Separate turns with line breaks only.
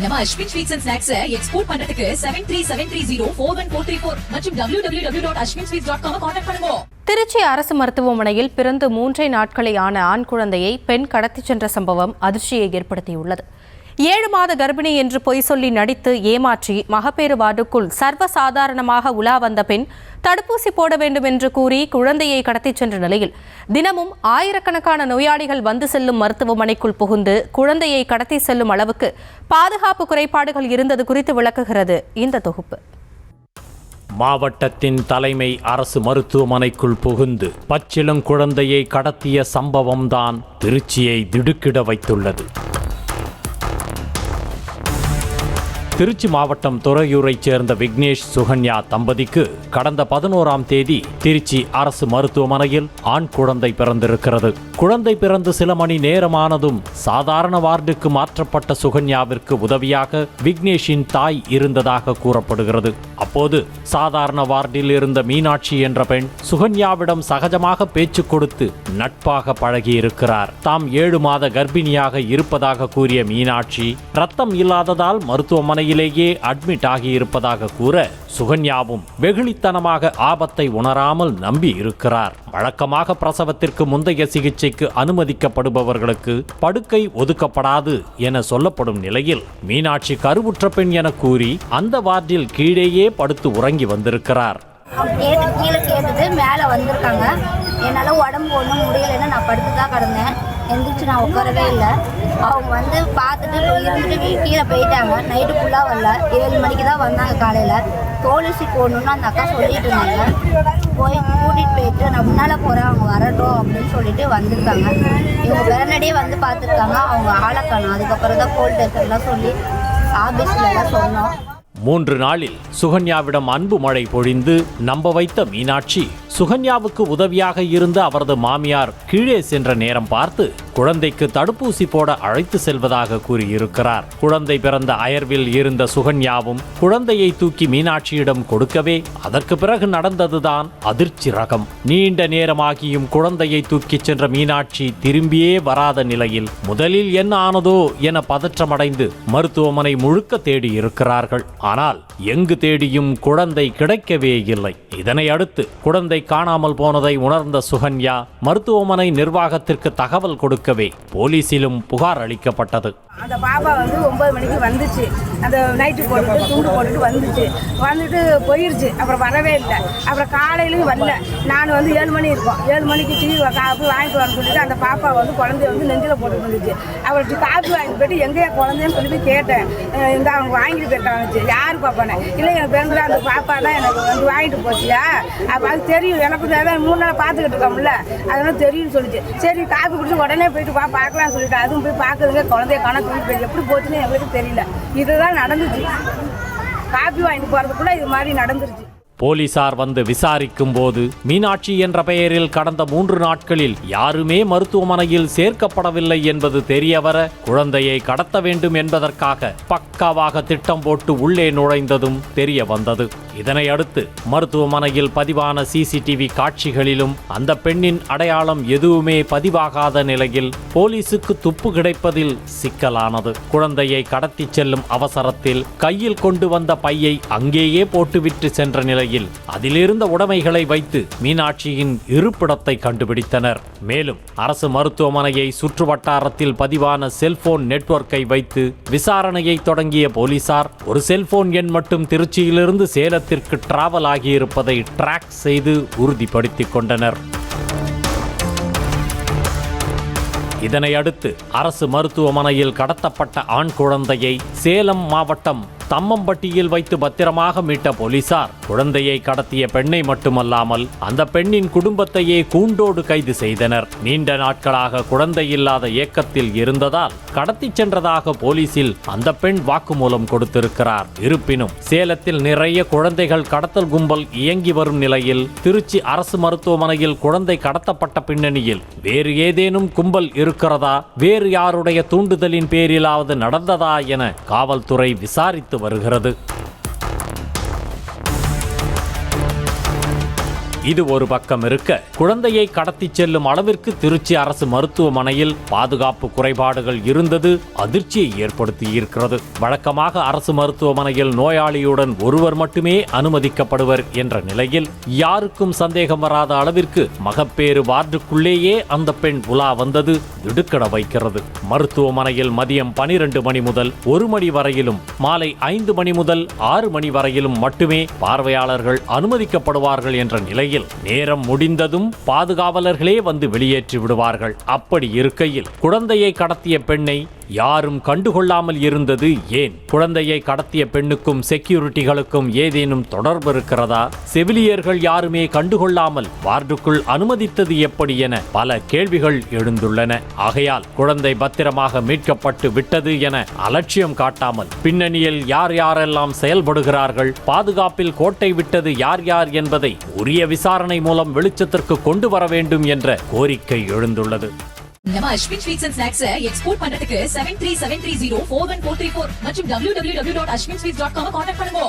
நம்ம Ashwin sweets and snacks export பண்றதுக்கு 7373041434 மற்றும் www.ashwinsweets.com கான்டாக்ட் பண்ணுங்க.
திருச்சி அரசு மருத்துவமனையில் பிறந்து 3 நாட்களே ஆன ஆண் குழந்தையை பெண் கடத்திச் சென்ற சம்பவம் அதிர்ச்சியை ஏற்படுத்தியுள்ளது. 7 மாத கர்ப்பிணி என்று பொய் சொல்லி நடித்து ஏமாற்றி மகப்பேறு வார்டுக்குள் சர்வசாதாரணமாக உலா வந்த பெண் தடுப்பூசி போட வேண்டும் என்று கூறி குழந்தையை கடத்திச் சென்ற நிலையில் தினமும் ஆயிரக்கணக்கான நோயாளிகள் வந்து செல்லும் மருத்துவமனைக்குள் புகுந்து குழந்தையை கடத்தி செல்லும் அளவுக்கு பாதுகாப்பு குறைபாடுகள் இருந்தது குறித்து விளக்குகிறது இந்த தொகுப்பு.
மாவட்டத்தின் தலைமை அரசு மருத்துவமனைக்குள் புகுந்து பச்சிளங்குழந்தையை கடத்திய சம்பவம்தான் திருச்சியை திடுக்கிட வைத்துள்ளது. திருச்சி மாவட்டம் துறையூரைச் சேர்ந்த விக்னேஷ் சுகன்யா தம்பதிக்கு கடந்த 11ஆம் தேதி திருச்சி அரசு மருத்துவமனையில் ஆண் குழந்தை பிறந்திருக்கிறது. குழந்தை பிறந்து சில மணி நேரமானதும் சாதாரண வார்டுக்கு மாற்றப்பட்ட சுகன்யாவிற்கு உதவியாக விக்னேஷின் தாய் இருந்ததாக கூறப்படுகிறது. அப்போது சாதாரண வார்டில் இருந்த மீனாட்சி என்ற பெண் சுகன்யாவிடம் சகஜமாக பேச்சு கொடுத்து நட்பாக பழகியிருக்கிறார். தாம் 7 மாத கர்ப்பிணியாக இருப்பதாக கூறிய மீனாட்சி ரத்தம் இல்லாததால் மருத்துவமனையிலேயே அட்மிட் ஆகியிருப்பதாக கூற சுகன்யாவும் வெகுளித்தனமாக ஆபத்தை உணராமல் நம்பி இருக்கிறார். வழக்கமாக பிரசவத்திற்கு முந்தைய சிகிச்சைக்கு அனுமதிக்கப்படுபவர்களுக்கு படுக்கை ஒதுக்கப்படாது என சொல்லப்படும் நிலையில் மீனாட்சி கருவுற்ற பெண் என கூறி அந்த வார்டில் கீழேயே படுத்து உறங்கி வந்திருக்கிறார்.
கீழே கேட்டுட்டு மேலே வந்திருக்காங்க. என்னால் உடம்பு ஒன்றும் முடியலைன்னு நான் படுத்து தான் கிடந்தேன். எந்திரிச்சு நான் உட்காரவே இல்லை. அவங்க வந்து பார்த்துட்டு இருந்துட்டு கீழே போயிட்டாங்க. நைட்டு ஃபுல்லாக வரல. 7 மணிக்கு தான் வந்தாங்க. காலையில் தோலுசி போடணுன்னு அந்த அக்கா சொல்லிட்டு இருந்தாங்க. போய் கூட்டிகிட்டு போயிட்டு நான் முன்னால் போகிறேன், அவங்க வரட்டும் அப்படின்னு சொல்லிட்டு வந்திருக்காங்க. இவங்க பிறனடியே வந்து பார்த்துருக்காங்க. அவங்க ஆளை காணோம். அதுக்கப்புறம் தான் போல் டேக்கர்லாம் சொல்லி ஆபீஸில் எல்லாம் சொன்னோம்.
3 நாளில் சுகன்யாவிடம் அன்பு மழை பொழிந்து நம்ப வைத்த மீனாட்சி சுகன்யாவுக்கு உதவியாக இருந்த அவரது மாமியார் கீழே சென்ற நேரம் பார்த்து குழந்தைக்கு தடுப்பூசி போட அழைத்து செல்வதாக கூறியிருக்கிறார். குழந்தை பிறந்த அயர்வில் இருந்த சுகன்யாவும் குழந்தையை தூக்கி மீனாட்சியிடம் கொடுக்கவே அதற்கு பிறகு நடந்ததுதான் அதிர்ச்சி ரகம். நீண்ட நேரமாகியும் குழந்தையை தூக்கிச் சென்ற மீனாட்சி திரும்பியே வராத நிலையில் முதலில் என்ன ஆனதோ என பதற்றமடைந்து மருத்துவமனை முழுக்க தேடி இருக்கிறார்கள். ஆனால் எங்கு தேடியும் குழந்தை கிடைக்கவே இல்லை. இதனை அடுத்து குழந்தை காணாமல் போனதை உணர்ந்த சுகன்யா மருத்துவமனை நிர்வாகத்திற்கு தகவல் கொடுக்கவே போலீசிலும் புகார் அளிக்கப்பட்டது.
அந்த பாப்பா வந்து 9 மணிக்கு வந்துச்சு. அந்த நைட்டு போட்டுட்டு துண்டு போட்டுட்டு வந்துட்டு போயிருச்சு. அப்புறம் வரவே இல்லை. அப்புறம் காலையிலும் வரல. நான் வந்து 7 மணி இருக்கும். 7 மணிக்கு டீ காப்பி வாங்கிட்டு வரேன்னு சொல்லிட்டு அந்த பாப்பா வந்து குழந்தைய வந்து நெஞ்சில் போட்டு வந்துச்சு. அப்புறம் காப்பி வாங்கிட்டு போயிட்டு எங்கேயா குழந்தைன்னு சொல்லிட்டு கேட்டேன். இந்த அவங்க வாங்கிட்டு போயிட்டாங்க. யார் பாப்பானே இல்லை என் பெண்கள் அந்த பாப்பா தான் எனக்கு வந்து வாங்கிட்டு போச்சியா. அப்போ அது தெரியும். எனக்கு தான் 3 நாள் பார்த்துக்கிட்டு இருக்கோம்ல, அதனால தெரியும்னு சொல்லிச்சு. சரி காப்பி குடிச்சு உடனே போயிட்டு பார்க்கலாம்னு சொல்லிட்டு அதுவும் போய் பார்க்குறதுங்க குழந்தைய கணக்கு எப்படி போச்சுன்னு எங்களுக்கு தெரியல. இதுதான் நடந்துச்சு. காப்பி வாங்கிட்டு போறதுக்குள்ள இது மாதிரி நடந்துருச்சு.
போலீசார் வந்து விசாரிக்கும் போது மீனாட்சி என்ற பெயரில் கடந்த 3 நாட்களில் யாருமே மருத்துவமனையில் சேர்க்கப்படவில்லை என்பது தெரியவர குழந்தையை கடத்த வேண்டும் என்பதற்காக பக்காவாக திட்டம் போட்டு உள்ளே நுழைந்ததும் தெரிய வந்தது. இதனை அடுத்து மருத்துவமனையில் பதிவான சிசிடிவி காட்சிகளிலும் அந்த பெண்ணின் அடையாளம் எதுவுமே பதிவாகாத நிலையில் போலீசுக்கு துப்பு கிடைப்பதில் சிக்கலானது. குழந்தையை கடத்தி செல்லும் அவசரத்தில் கையில் கொண்டு வந்த பையை அங்கேயே போட்டுவிட்டு சென்ற நிலையில் அதிலிருந்த உடைமைகளை வைத்து மீனாட்சியின் இருப்பிடத்தை கண்டுபிடித்தனர். மேலும் அரசு மருத்துவமனையை சுற்றுவட்டாரத்தில் பதிவான செல்போன் நெட்வொர்க்கை வைத்து விசாரணையை தொடங்கிய போலீசார் ஒரு செல்போன் எண் மட்டும் திருச்சியிலிருந்து சேலத்திற்கு டிராவல் ஆகியிருப்பதை ட்ராக் செய்து உறுதிப்படுத்திக் கொண்டனர். இதனை அடுத்து அரசு மருத்துவமனையில் கடத்தப்பட்ட ஆண் குழந்தையை சேலம் மாவட்டம் தம்மம்பட்டியில் வைத்து பத்திரமாக மீட்ட போலீசார் குழந்தையை கடத்திய பெண்ணை மட்டுமல்லாமல் அந்த பெண்ணின் குடும்பத்தையே கூண்டோடு கைது செய்தனர். நீண்ட நாட்களாக குழந்தை இல்லாத ஏக்கத்தில் இருந்ததால் கடத்தி சென்றதாக போலீசில் அந்த பெண் வாக்குமூலம் கொடுத்திருக்கிறார். இருப்பினும் சேலத்தில் நிறைய குழந்தைகள் கடத்தல் கும்பல் இயங்கி வரும் நிலையில் திருச்சி அரசு மருத்துவமனையில் குழந்தை கடத்தப்பட்ட பின்னணியில் வேறு ஏதேனும் கும்பல் இருக்கிறதா, வேறு யாருடைய தூண்டுதலின் பேரிலாவது நடந்ததா என காவல்துறை விசாரித்து வருகிறது. இது ஒரு பக்கம் இருக்க, குழந்தையை கடத்திச் செல்லும் அளவிற்கு திருச்சி அரசு மருத்துவமனையில் பாதுகாப்பு குறைபாடுகள் இருந்தது அதிர்ச்சியை ஏற்படுத்தியிருக்கிறது. வழக்கமாக அரசு மருத்துவமனையில் நோயாளியுடன் ஒருவர் மட்டுமே அனுமதிக்கப்படுவர் என்ற நிலையில் யாருக்கும் சந்தேகம் வராத அளவிற்கு மகப்பேறு வார்டுக்குள்ளேயே அந்த பெண் உலா வந்தது திடுக்கிட வைக்கிறது. மருத்துவமனையில் மதியம் 12 மணி முதல் 1 மணி வரையிலும், மாலை 5 மணி முதல் 6 மணி வரையிலும் மட்டுமே பார்வையாளர்கள் அனுமதிக்கப்படுவார்கள் என்ற நிலையில் நேரம் முடிந்ததும் பாதுகாவலர்களே வந்து வெளியேற்றி விடுவார்கள். அப்படி இருக்கையில் குழந்தையை கடத்திய பெண்ணை யாரும் கண்டுகொள்ளாமல் இருந்தது ஏன்? குழந்தையை கடத்திய பெண்ணுக்கும் செக்யூரிட்டிகளுக்கும் ஏதேனும் தொடர்பு இருக்கிறதா? செவிலியர்கள் யாருமே கண்டுகொள்ளாமல் வார்டுக்குள் அனுமதித்தது எப்படி என பல கேள்விகள் எழுந்துள்ளன. ஆகையால் குழந்தை பத்திரமாக மீட்கப்பட்டு விட்டது என அலட்சியம் காட்டாமல் பின்னணியில் யார் யாரெல்லாம் செயல்படுகிறார்கள், பாதுகாப்பில் கோட்டை விட்டது யார் யார் என்பதை உரிய விசாரணை மூலம் வெளிச்சத்திற்கு கொண்டு வர வேண்டும் என்ற கோரிக்கை எழுந்துள்ளது.
நம்ம Ashwin sweets and snacks export பண்றதுக்கு 7373041434 மற்றும் www.ashwinsweets.com கான்டாக்ட் பண்ணுங்க.